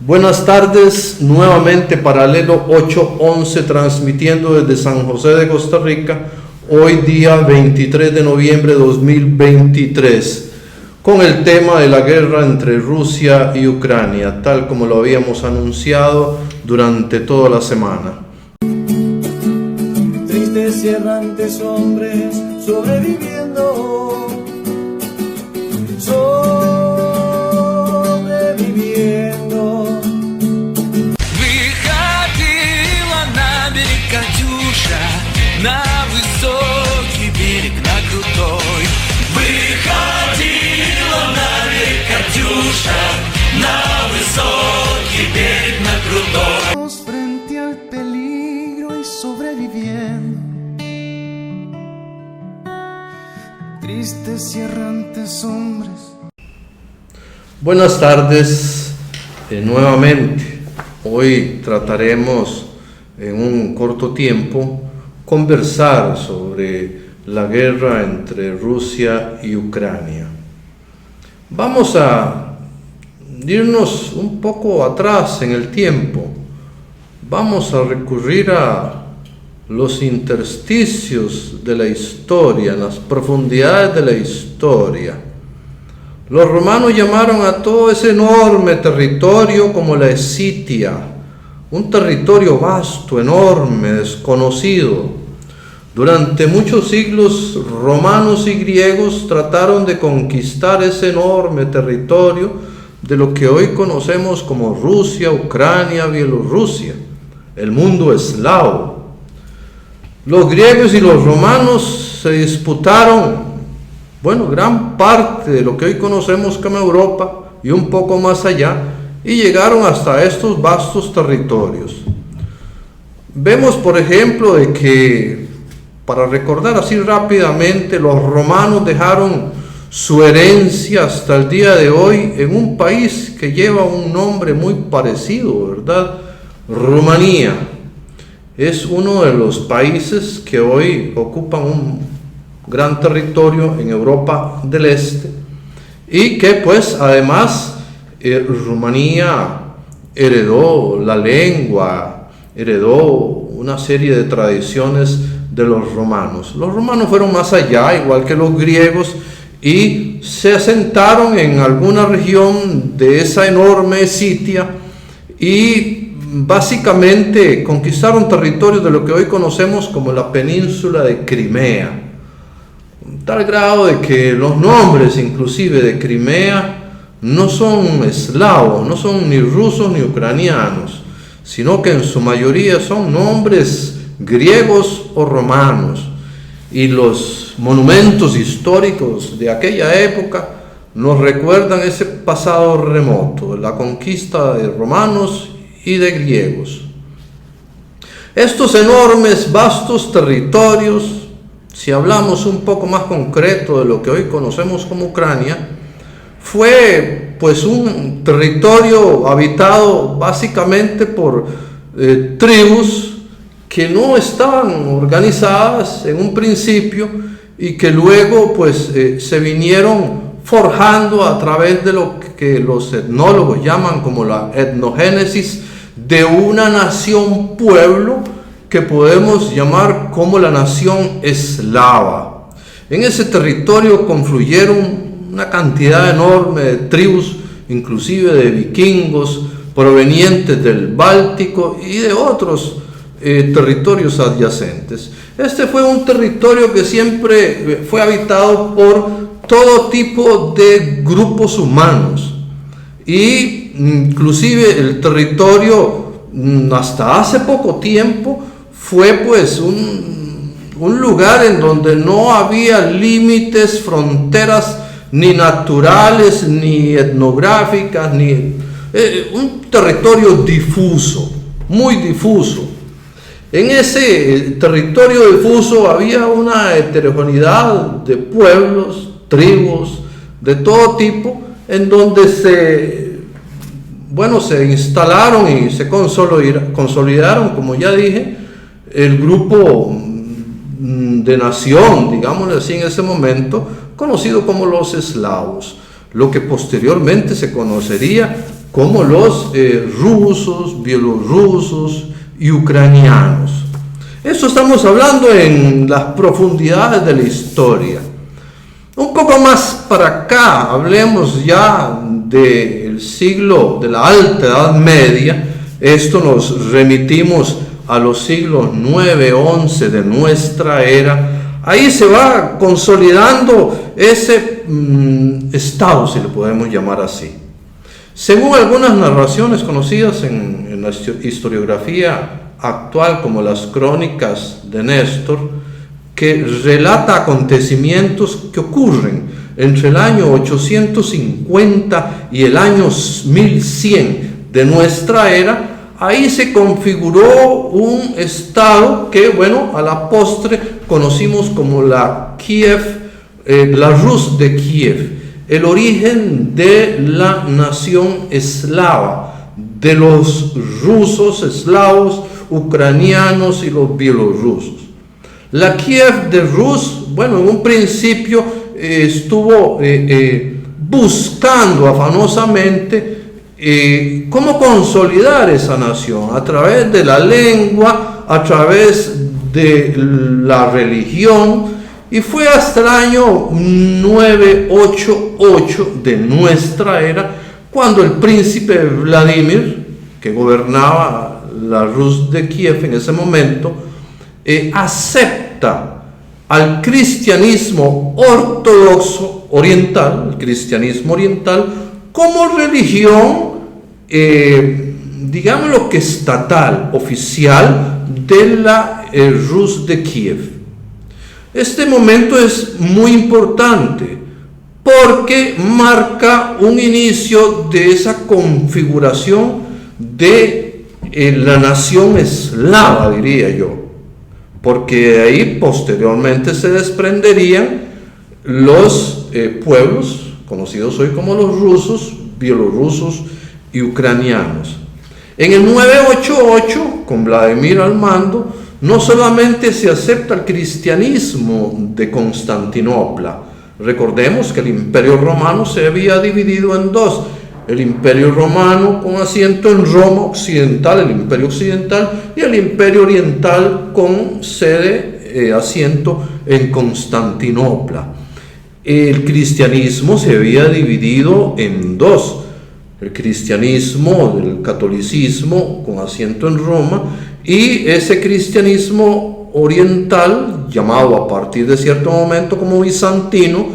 Buenas tardes, nuevamente Paralelo 811 transmitiendo desde San José de Costa Rica, hoy día 23 de noviembre de 2023, con el tema de la guerra entre Rusia y Ucrania, tal como lo habíamos anunciado durante toda la semana. Tristes y errantes hombres sobreviviendo, Выходила на берег Катюша, на высокий берег, на крутой. Выходила на берег Катюша, на высокий берег, на крутой. Frente al peligro y sobreviviendo, tristes y errantes hombres. Buenas tardes, nuevamente. Hoy trataremos en un corto tiempo conversar sobre la guerra entre Rusia y Ucrania. Vamos a irnos un poco atrás en el tiempo. Vamos a recurrir a los intersticios de la historia, las profundidades de la historia. Los romanos llamaron a todo ese enorme territorio como la Escitia, un territorio vasto, enorme, desconocido. Durante muchos siglos, romanos y griegos trataron de conquistar ese enorme territorio de lo que hoy conocemos como Rusia, Ucrania, Bielorrusia, el mundo eslavo. Los griegos y los romanos se disputaron gran parte de lo que hoy conocemos como Europa y un poco más allá, y llegaron hasta estos vastos territorios. Vemos, por ejemplo, de que, para recordar así rápidamente, los romanos dejaron su herencia hasta el día de hoy en un país que lleva un nombre muy parecido, ¿verdad? Rumanía. Es uno de los países que hoy ocupan un gran territorio en Europa del Este, y que pues además Rumanía heredó la lengua, heredó una serie de tradiciones de los romanos. Los romanos fueron más allá, igual que los griegos, y se asentaron en alguna región de esa enorme Escitia y básicamente conquistaron territorios de lo que hoy conocemos como la península de Crimea. Tal grado de que los nombres inclusive de Crimea no son eslavos, no son ni rusos ni ucranianos, sino que en su mayoría son nombres griegos o romanos, y los monumentos históricos de aquella época nos recuerdan ese pasado remoto, la conquista de romanos y de griegos. Estos enormes, vastos territorios, si hablamos un poco más concreto de lo que hoy conocemos como Ucrania, fue pues un territorio habitado básicamente por tribus que no estaban organizadas en un principio y que luego pues se vinieron forjando a través de lo que los etnólogos llaman como la etnogénesis de una nación-pueblo que podemos llamar como la nación eslava. En ese territorio confluyeron una cantidad enorme de tribus, inclusive de vikingos provenientes del Báltico y de otros territorios adyacentes. Este fue un territorio que siempre fue habitado por todo tipo de grupos humanos, y inclusive el territorio hasta hace poco tiempo fue pues un lugar en donde no había límites, fronteras ni naturales, ni etnográficas, ni un territorio difuso, muy difuso. En ese territorio difuso había una heterogeneidad de pueblos, tribus, de todo tipo, en donde se instalaron y se consolidaron, como ya dije, el grupo de nación, digámosle así en ese momento, conocido como los eslavos, lo que posteriormente se conocería como los rusos, bielorrusos y ucranianos. Eso estamos hablando en las profundidades de la historia. Un poco más para acá, hablemos ya del siglo de la Alta Edad Media. Esto nos remitimos a los siglos 9, 11 de nuestra era. Ahí se va consolidando ese estado, si le podemos llamar así. Según algunas narraciones conocidas en la historiografía actual, como las crónicas de Néstor, que relata acontecimientos que ocurren entre el año 850 y el año 1100 de nuestra era, ahí se configuró un estado que, bueno, a la postre conocimos como la Rus de Kiev, el origen de la nación eslava, de los rusos, eslavos, ucranianos y los bielorrusos. La Kiev de Rus, bueno, en un principio estuvo buscando afanosamente cómo consolidar esa nación a través de la lengua, a través de la religión, y fue hasta el año 988 de nuestra era cuando el príncipe Vladimir, que gobernaba la Rus de Kiev en ese momento, acepta al cristianismo ortodoxo oriental, el cristianismo oriental, como religión, digámoslo que estatal, oficial de la Rus de Kiev. Este momento es muy importante porque marca un inicio de esa configuración de la nación eslava, diría yo, porque de ahí posteriormente se desprenderían los pueblos conocidos hoy como los rusos, bielorrusos y ucranianos. En el 988, con Vladimir al mando, no solamente se acepta el cristianismo de Constantinopla. Recordemos que el Imperio Romano se había dividido en dos: el Imperio Romano con asiento en Roma Occidental, el Imperio Occidental, y el Imperio Oriental con sede, asiento en Constantinopla. El cristianismo se había dividido en dos: el cristianismo del catolicismo con asiento en Roma, y ese cristianismo oriental, llamado a partir de cierto momento como bizantino,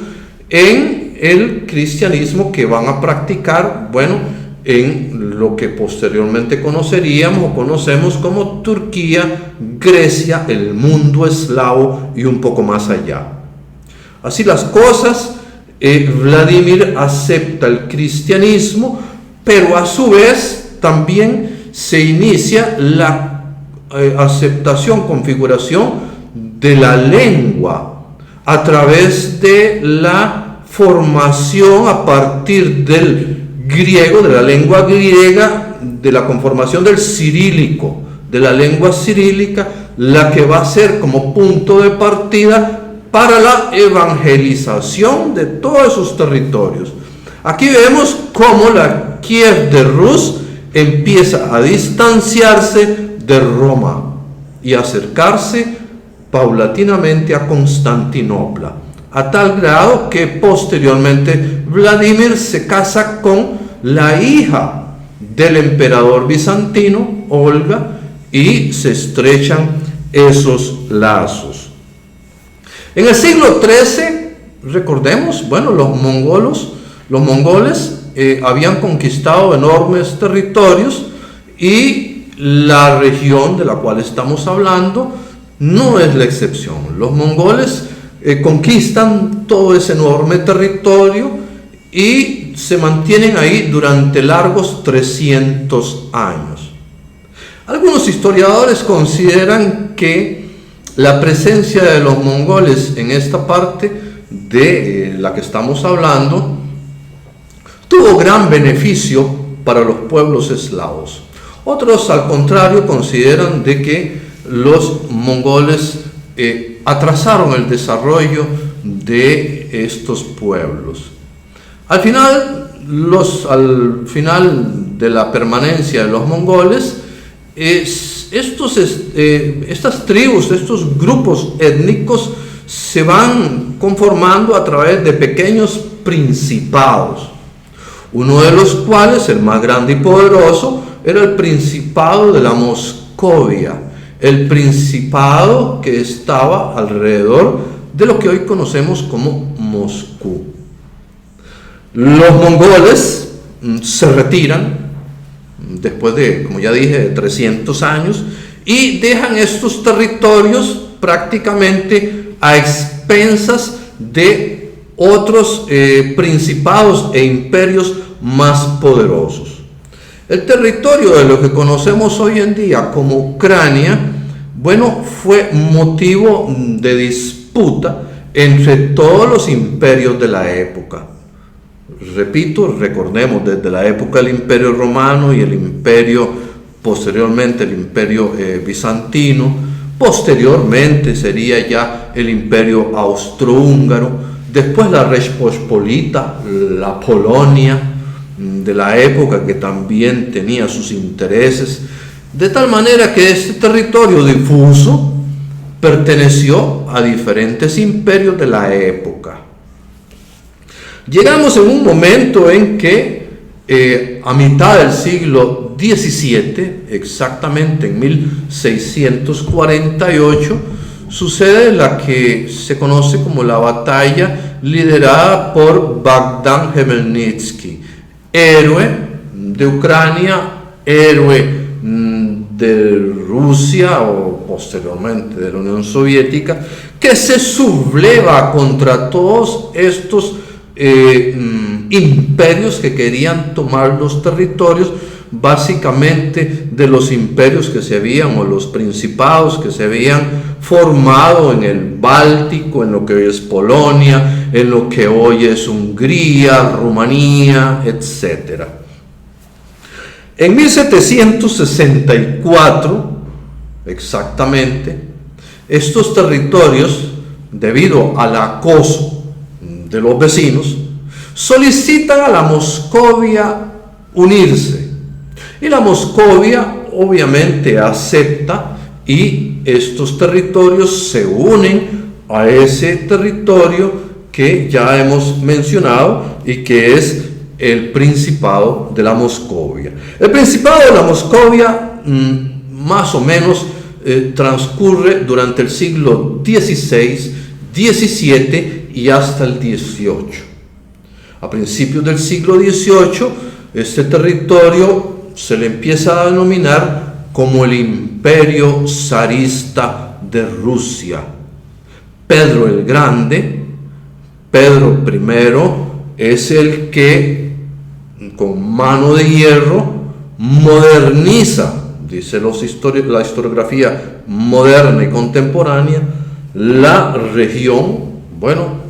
en el cristianismo que van a practicar, bueno, en lo que posteriormente conoceríamos o conocemos como Turquía, Grecia, el mundo eslavo y un poco más allá. Así las cosas, Vladimir acepta el cristianismo, pero a su vez también se inicia la aceptación, configuración de la lengua a través de la formación a partir del griego, de la lengua griega, de la conformación del cirílico, de la lengua cirílica, la que va a ser como punto de partida para la evangelización de todos esos territorios. Aquí vemos cómo la Kiev de Rus empieza a distanciarse de Roma y acercarse paulatinamente a Constantinopla, a tal grado que posteriormente Vladimir se casa con la hija del emperador bizantino, Olga, y se estrechan esos lazos. En el siglo XIII, recordemos, bueno, los mongoles habían conquistado enormes territorios, y la región de la cual estamos hablando no es la excepción. Los mongoles conquistan todo ese enorme territorio y se mantienen ahí durante largos 300 años. Algunos historiadores consideran que la presencia de los mongoles en esta parte de la que estamos hablando tuvo gran beneficio para los pueblos eslavos. Otros, al contrario, consideran de que los mongoles atrasaron el desarrollo de estos pueblos. Al final de la permanencia de los mongoles, estas tribus, estos grupos étnicos se van conformando a través de pequeños principados, uno de los cuales, el más grande y poderoso, era el Principado de la Moscovia, el principado que estaba alrededor de lo que hoy conocemos como Moscú. Los mongoles se retiran después de, como ya dije, de 300 años y dejan estos territorios prácticamente a expensas de otros principados e imperios más poderosos. El territorio de lo que conocemos hoy en día como Ucrania, bueno, fue motivo de disputa entre todos los imperios de la época. Repito, recordemos, desde la época del Imperio Romano y el imperio, posteriormente el Imperio Bizantino, posteriormente sería ya el Imperio Austrohúngaro, después la Rzeczpospolita, la Polonia de la época, que también tenía sus intereses, de tal manera que este territorio difuso perteneció a diferentes imperios de la época. Llegamos en un momento en que a mitad del siglo XVII, exactamente en 1648, sucede la que se conoce como la batalla liderada por Bogdan Khmelnytsky, héroe de Ucrania, héroe de Rusia o posteriormente de la Unión Soviética, que se subleva contra todos estos imperios que querían tomar los territorios, básicamente de los imperios que se habían, o los principados que se habían formado en el Báltico, en lo que hoy es Polonia, en lo que hoy es Hungría, Rumanía, etc. En 1764, exactamente, estos territorios, debido al acoso de los vecinos, solicitan a la Moscovia unirse. Y la Moscovia obviamente acepta, y estos territorios se unen a ese territorio que ya hemos mencionado y que es el Principado de la Moscovia. El Principado de la Moscovia más o menos transcurre durante el siglo XVI, XVII y hasta el XVIII. A principios del siglo XVIII, este territorio se le empieza a denominar como el Imperio Zarista de Rusia. Pedro el Grande, Pedro I, es el que con mano de hierro moderniza, dice la historiografía moderna y contemporánea, la región, bueno,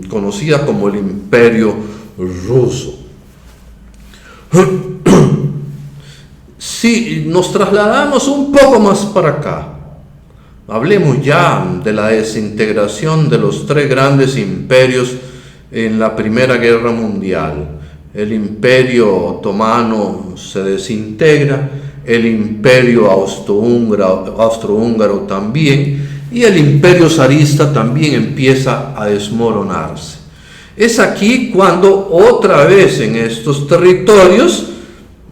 conocida como el Imperio Ruso. Si nos trasladamos un poco más para acá, hablemos ya de la desintegración de los tres grandes imperios en la Primera Guerra Mundial. El Imperio Otomano se desintegra, el Imperio Austrohúngaro también, y el Imperio Zarista también empieza a desmoronarse. Es aquí cuando otra vez en estos territorios,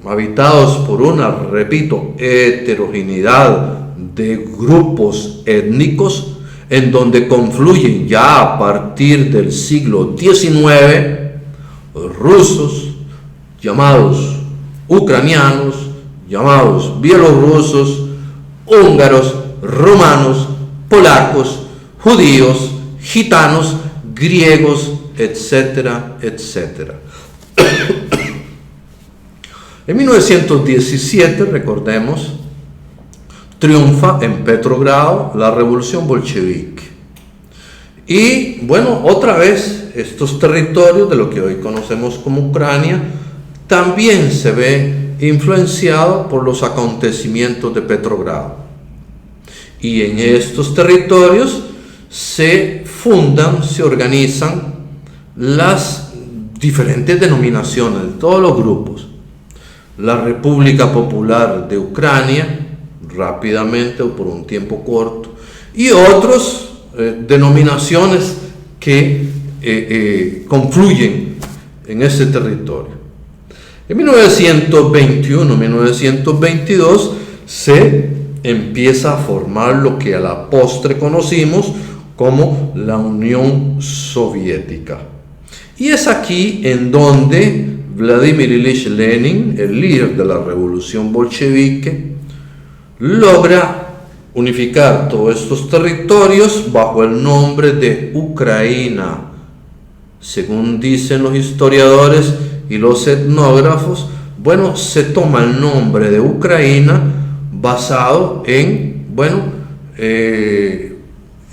habitados por una, repito, heterogeneidad de grupos étnicos, en donde confluyen ya a partir del siglo XIX rusos, llamados ucranianos, llamados bielorrusos, húngaros, rumanos, polacos, judíos, gitanos, griegos, etcétera, etcétera. En 1917, recordemos, triunfa en Petrogrado la revolución bolchevique. Y bueno, otra vez estos territorios de lo que hoy conocemos como Ucrania también se ve influenciado por los acontecimientos de Petrogrado. Y en estos territorios se fundan, se organizan las diferentes denominaciones de todos los grupos. la República Popular de Ucrania, rápidamente o por un tiempo corto, y otras denominaciones que confluyen en ese territorio. En 1921-1922 se empieza a formar lo que a la postre conocimos como la Unión Soviética. Y es aquí en donde Vladimir Ilich Lenin, el líder de la revolución bolchevique, logra unificar todos estos territorios bajo el nombre de Ucraina. Según dicen los historiadores y los etnógrafos, bueno, se toma el nombre de Ucraina basado en,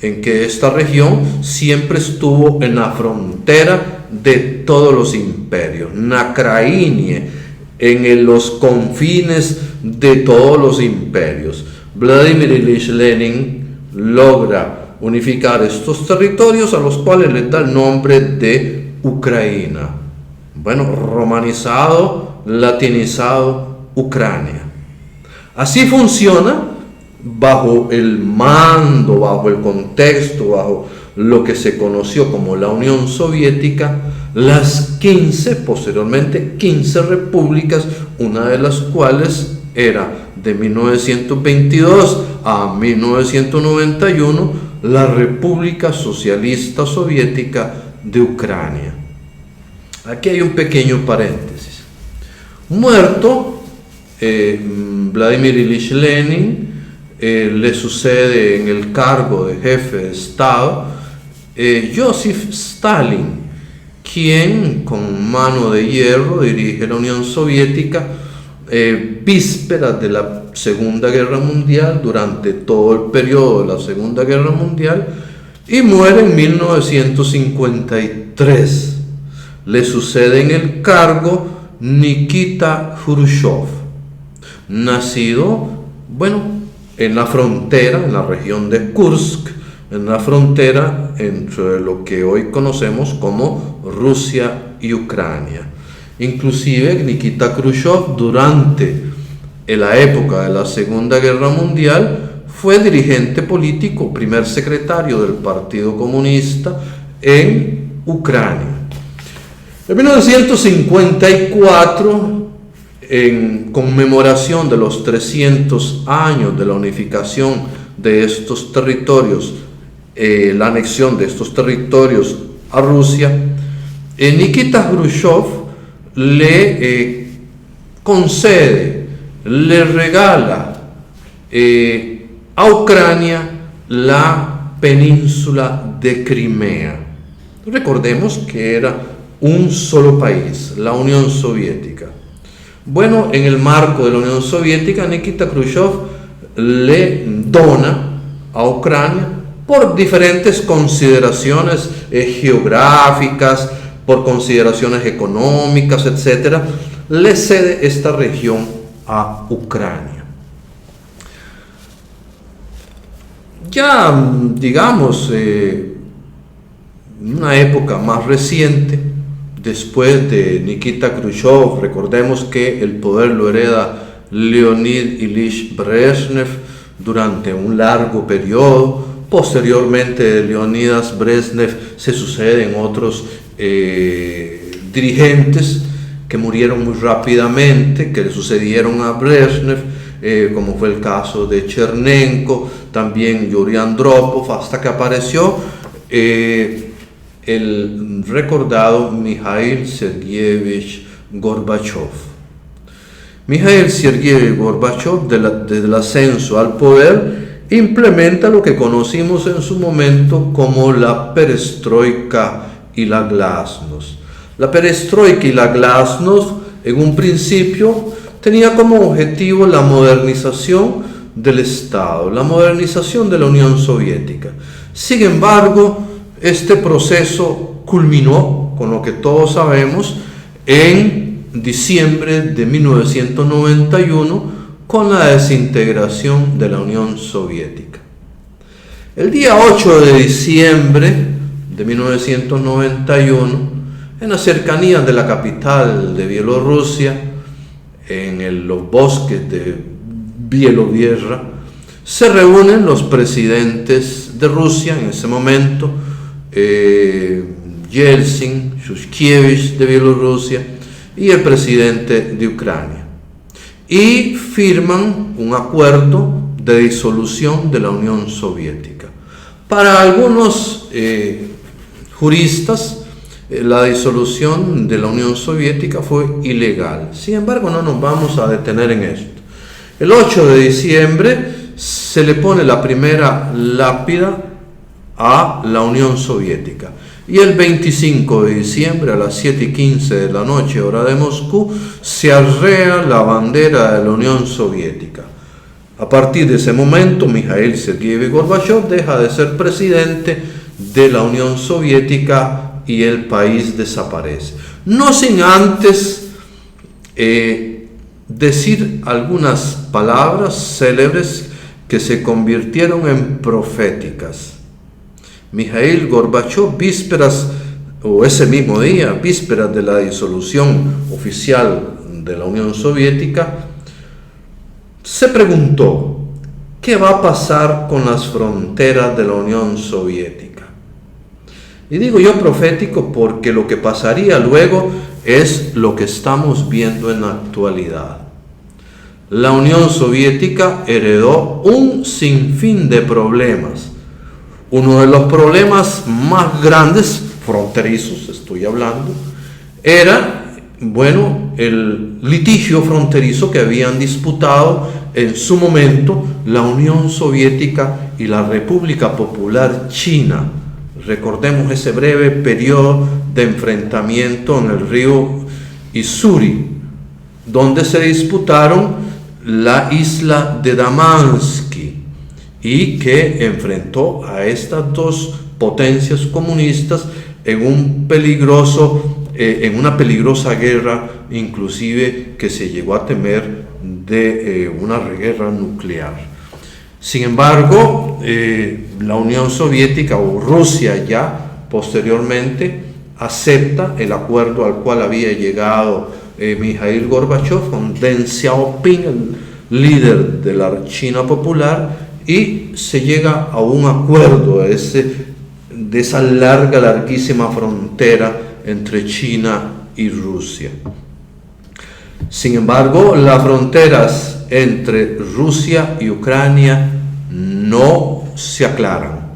en que esta región siempre estuvo en la frontera de todos los imperios, Nakrainie, en los confines de todos los imperios. Vladimir Ilich Lenin logra unificar estos territorios, a los cuales le da el nombre de Ucraina. Bueno, romanizado, latinizado, Ucrania. Así funciona bajo el mando, bajo el contexto, bajo lo que se conoció como la Unión Soviética, las 15, posteriormente 15 repúblicas, una de las cuales era de 1922 a 1991 la República Socialista Soviética de Ucrania. Aquí hay un pequeño paréntesis. Muerto Vladimir Ilich Lenin, le sucede en el cargo de jefe de Estado Joseph Stalin, quien con mano de hierro dirige la Unión Soviética vísperas de la Segunda Guerra Mundial, durante todo el periodo de la Segunda Guerra Mundial, y muere en 1953. Le sucede en el cargo Nikita Khrushchev, nacido, en la frontera, en la región de Kursk, en la frontera entre lo que hoy conocemos como Rusia y Ucrania. Inclusive Nikita Khrushchev, durante la época de la Segunda Guerra Mundial, fue dirigente político, primer secretario del Partido Comunista en Ucrania. En 1954, en conmemoración de los 300 años de la unificación de estos territorios, la anexión de estos territorios a Rusia, Nikita Khrushchev le concede, le regala a Ucrania la península de Crimea. Recordemos que era un solo país, la Unión Soviética. Bueno, en el marco de la Unión Soviética, Nikita Khrushchev le dona a Ucrania, por diferentes consideraciones geográficas, por consideraciones económicas, etc., le cede esta región a Ucrania. Ya, digamos, una época más reciente, después de Nikita Khrushchev, recordemos que el poder lo hereda Leonid Ilich Brezhnev durante un largo periodo. Posteriormente de Leonidas Brezhnev se suceden otros dirigentes que murieron muy rápidamente, que le sucedieron a Brezhnev, como fue el caso de Chernenko, también Yuri Andropov, hasta que apareció el recordado Mikhail Sergeyevich Gorbachev. Mikhail Sergeyevich Gorbachev, desde el ascenso al poder, implementa lo que conocimos en su momento como la perestroika y la glasnost. La perestroika y la glasnost, en un principio, tenía como objetivo la modernización del Estado, la modernización de la Unión Soviética. Sin embargo, este proceso culminó, con lo que todos sabemos, en diciembre de 1991, con la desintegración de la Unión Soviética. El día 8 de diciembre de 1991, en las cercanías de la capital de Bielorrusia, en los bosques de Bielorrusia, se reúnen los presidentes de Rusia en ese momento, Yeltsin, Shushkevich de Bielorrusia y el presidente de Ucrania, y firman un acuerdo de disolución de la Unión Soviética. Para algunos juristas, la disolución de la Unión Soviética fue ilegal. Sin embargo, no nos vamos a detener en esto. El 8 de diciembre se le pone la primera lápida a la Unión Soviética. Y el 25 de diciembre a las 7:15 de la noche, hora de Moscú, se arrea la bandera de la Unión Soviética. A partir de ese momento, Mikhail Sergeyevich Gorbachev deja de ser presidente de la Unión Soviética y el país desaparece. No sin antes decir algunas palabras célebres que se convirtieron en proféticas. Mikhail Gorbachev, vísperas, o ese mismo día, vísperas de la disolución oficial de la Unión Soviética, se preguntó: ¿qué va a pasar con las fronteras de la Unión Soviética? Y digo yo profético porque lo que pasaría luego es lo que estamos viendo en la actualidad. La Unión Soviética heredó un sinfín de problemas. Uno de los problemas más grandes, fronterizos estoy hablando, era, el litigio fronterizo que habían disputado en su momento la Unión Soviética y la República Popular China. Recordemos ese breve periodo de enfrentamiento en el río Isuri, donde se disputaron la isla de Damansky, y que enfrentó a estas dos potencias comunistas en una peligrosa guerra, inclusive que se llegó a temer de una guerra nuclear. Sin embargo, la Unión Soviética, o Rusia ya posteriormente, acepta el acuerdo al cual había llegado Mikhail Gorbachev con Deng Xiaoping, el líder de la China Popular, y se llega a un acuerdo de esa larguísima frontera entre China y Rusia. Sin embargo, las fronteras entre Rusia y Ucrania no se aclaran.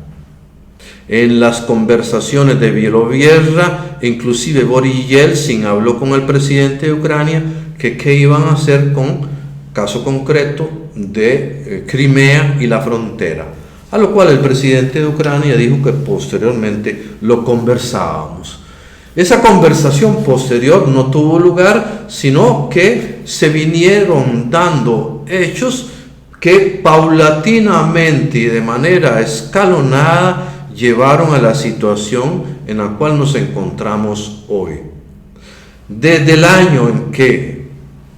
En las conversaciones de Bielorrusia, inclusive Boris Yeltsin habló con el presidente de Ucrania que qué iban a hacer con caso concreto de Crimea y la frontera, a lo cual el presidente de Ucrania dijo que posteriormente lo conversábamos. Esa conversación posterior no tuvo lugar, sino que se vinieron dando hechos que paulatinamente y de manera escalonada llevaron a la situación en la cual nos encontramos hoy. Desde el año en que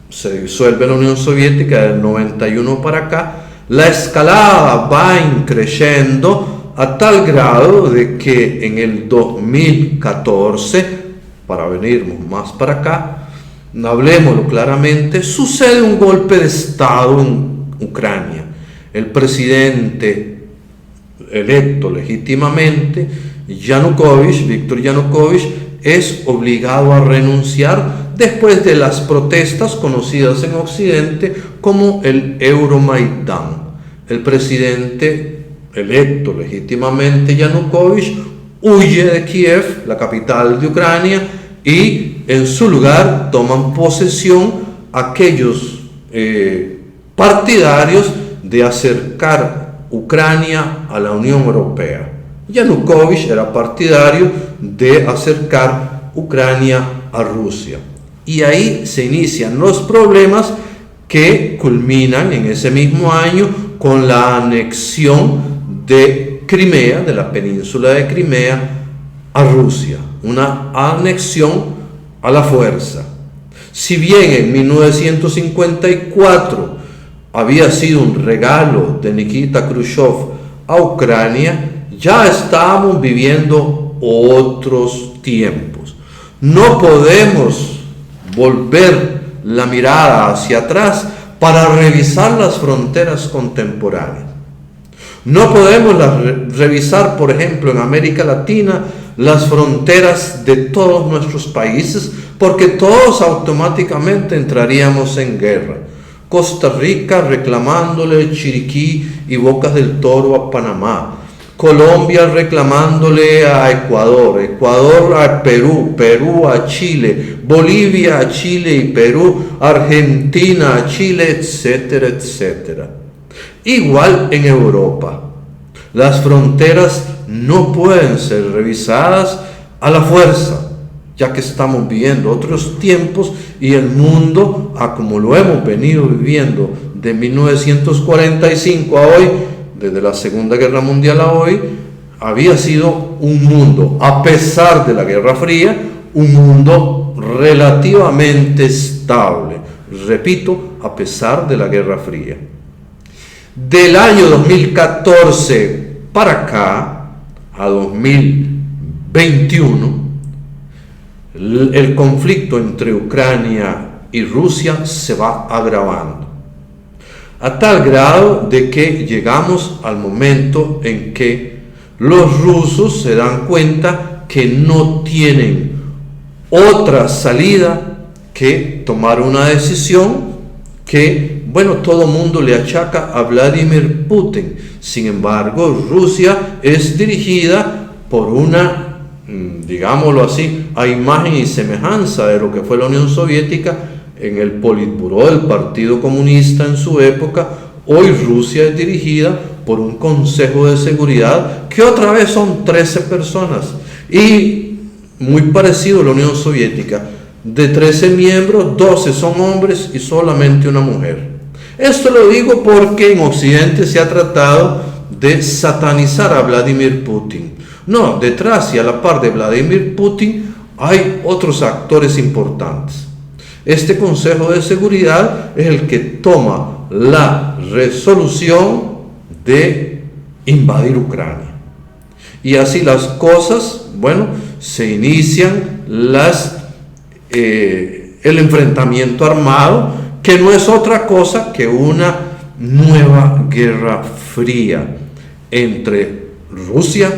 se disuelve la Unión Soviética, del 91 para acá, la escalada va creciendo a tal grado de que en el 2014, para venirnos más para acá, hablemoslo claramente, sucede un golpe de Estado en Ucrania. El presidente electo legítimamente, Víctor Yanukovych, es obligado a renunciar después de las protestas conocidas en Occidente como el Euromaidán. El presidente electo legítimamente, Yanukovych, huye de Kiev, la capital de Ucrania, y en su lugar toman posesión aquellos partidarios de acercar Ucrania a la Unión Europea. Yanukovych era partidario de acercar Ucrania a Rusia. Y ahí se inician los problemas que culminan en ese mismo año con la anexión de Crimea, de la península de Crimea, a Rusia. Una anexión a la fuerza. Si bien en 1954 había sido un regalo de Nikita Khrushchev a Ucrania, ya estábamos viviendo otros tiempos. No podemos volver la mirada hacia atrás para revisar las fronteras contemporáneas. No podemos revisar, por ejemplo, en América Latina, las fronteras de todos nuestros países, porque todos automáticamente entraríamos en guerra. Costa Rica reclamándole Chiriquí y Bocas del Toro a Panamá, Colombia reclamándole a Ecuador, Ecuador a Perú, Perú a Chile, Bolivia a Chile y Perú, Argentina a Chile, etcétera, etcétera. Igual en Europa, las fronteras no pueden ser revisadas a la fuerza, ya que estamos viviendo otros tiempos y el mundo, como lo hemos venido viviendo de 1945 a hoy, desde la Segunda Guerra Mundial a hoy, había sido un mundo, a pesar de la Guerra Fría, un mundo relativamente estable. Repito, a pesar de la Guerra Fría. Del año 2014 para acá, a 2021, el conflicto entre Ucrania y Rusia se va agravando, a tal grado de que llegamos al momento en que los rusos se dan cuenta que no tienen otra salida que tomar una decisión que, bueno, todo mundo le achaca a Vladimir Putin. Sin embargo, Rusia es dirigida por una, digámoslo así, a imagen y semejanza de lo que fue la Unión Soviética en el Politburó del Partido Comunista en su época. Hoy Rusia es dirigida por un Consejo de Seguridad que otra vez son 13 personas y muy parecido a la Unión Soviética. De 13 miembros, 12 son hombres y solamente una mujer. Esto lo digo porque en Occidente se ha tratado de satanizar a Vladimir Putin. No, detrás y a la par de Vladimir Putin hay otros actores importantes. Este Consejo de Seguridad es el que toma la resolución de invadir Ucrania. Y así las cosas, bueno, se inician el enfrentamiento armado, que no es otra cosa que una nueva guerra fría entre Rusia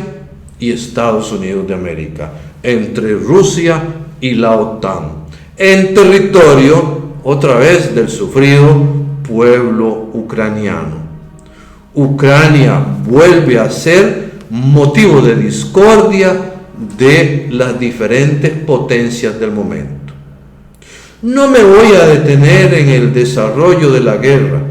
y Estados Unidos de América, entre Rusia y la OTAN, en territorio otra vez del sufrido pueblo ucraniano. Ucrania vuelve a ser motivo de discordia de las diferentes potencias del momento. No me voy a detener en el desarrollo de la guerra,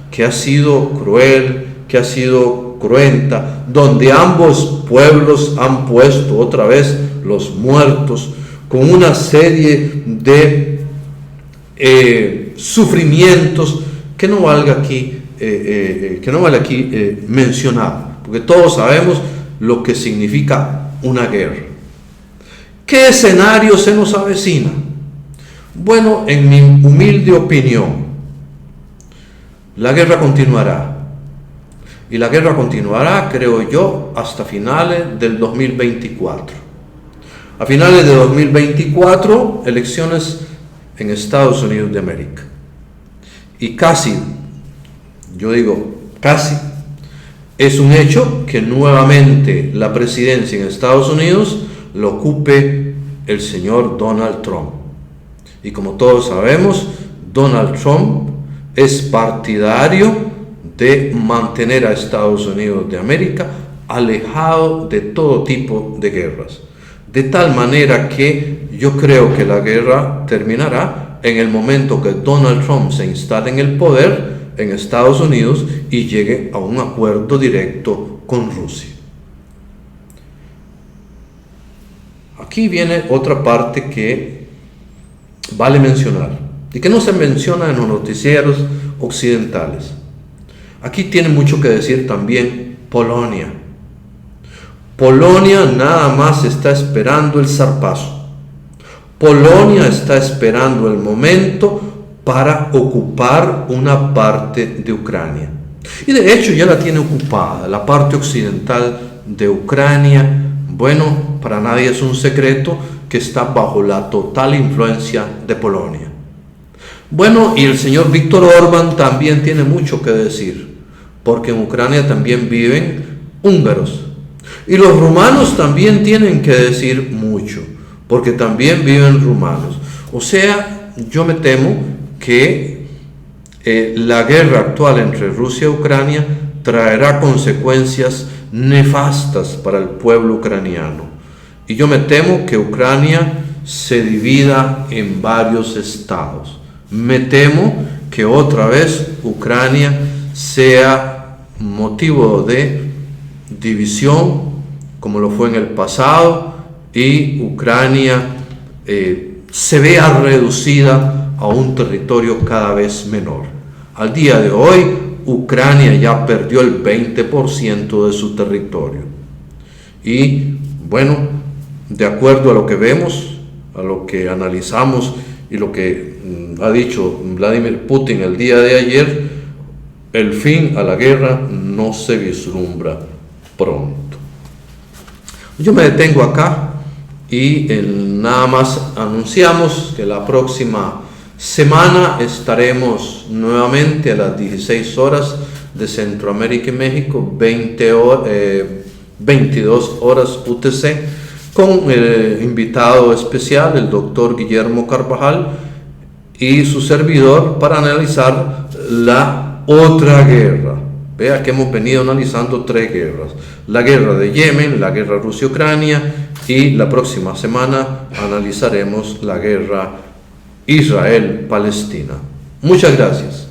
que ha sido cruel, que ha sido cruenta, donde ambos pueblos han puesto otra vez los muertos, con una serie de sufrimientos que no vale aquí mencionar, porque todos sabemos lo que significa una guerra. ¿Qué escenario se nos avecina? Bueno, en mi humilde opinión, la guerra continuará. Y la guerra continuará, creo yo, hasta finales del 2024. A finales de 2024, elecciones en Estados Unidos de América. Y casi, yo digo casi, es un hecho que nuevamente la presidencia en Estados Unidos lo ocupe el señor Donald Trump. Y como todos sabemos, Donald Trump es partidario de mantener a Estados Unidos de América alejado de todo tipo de guerras. De tal manera que yo creo que la guerra terminará en el momento que Donald Trump se instale en el poder en Estados Unidos y llegue a un acuerdo directo con Rusia. Aquí viene otra parte que vale mencionar y que no se menciona en los noticieros occidentales. Aquí tiene mucho que decir también Polonia. Polonia nada más está esperando el zarpazo. Polonia está esperando el momento para ocupar una parte de Ucrania. Y de hecho ya la tiene ocupada, la parte occidental de Ucrania. Bueno, para nadie es un secreto que está bajo la total influencia de Polonia. Bueno, y el señor Víctor Orbán también tiene mucho que decir, porque en Ucrania también viven húngaros. Y los rumanos también tienen que decir mucho, porque también viven rumanos. O sea, yo me temo que la guerra actual entre Rusia y Ucrania traerá consecuencias nefastas para el pueblo ucraniano. Y yo me temo que Ucrania se divida en varios estados. Me temo que otra vez Ucrania sea motivo de división, como lo fue en el pasado, y Ucrania se vea reducida a un territorio cada vez menor. Al día de hoy, Ucrania ya perdió el 20% de su territorio. Y bueno, de acuerdo a lo que vemos, a lo que analizamos y lo que ha dicho Vladimir Putin el día de ayer, el fin a la guerra no se vislumbra pronto. Yo me detengo acá y nada más anunciamos que la próxima semana estaremos nuevamente a las 16 horas de Centroamérica y México, 22 horas UTC, con el invitado especial, el doctor Guillermo Carvajal, y su servidor, para analizar la otra guerra. Vea que hemos venido analizando 3 guerras: la guerra de Yemen, la guerra Rusia-Ucrania, y la próxima semana analizaremos la guerra Israel-Palestina. Muchas gracias.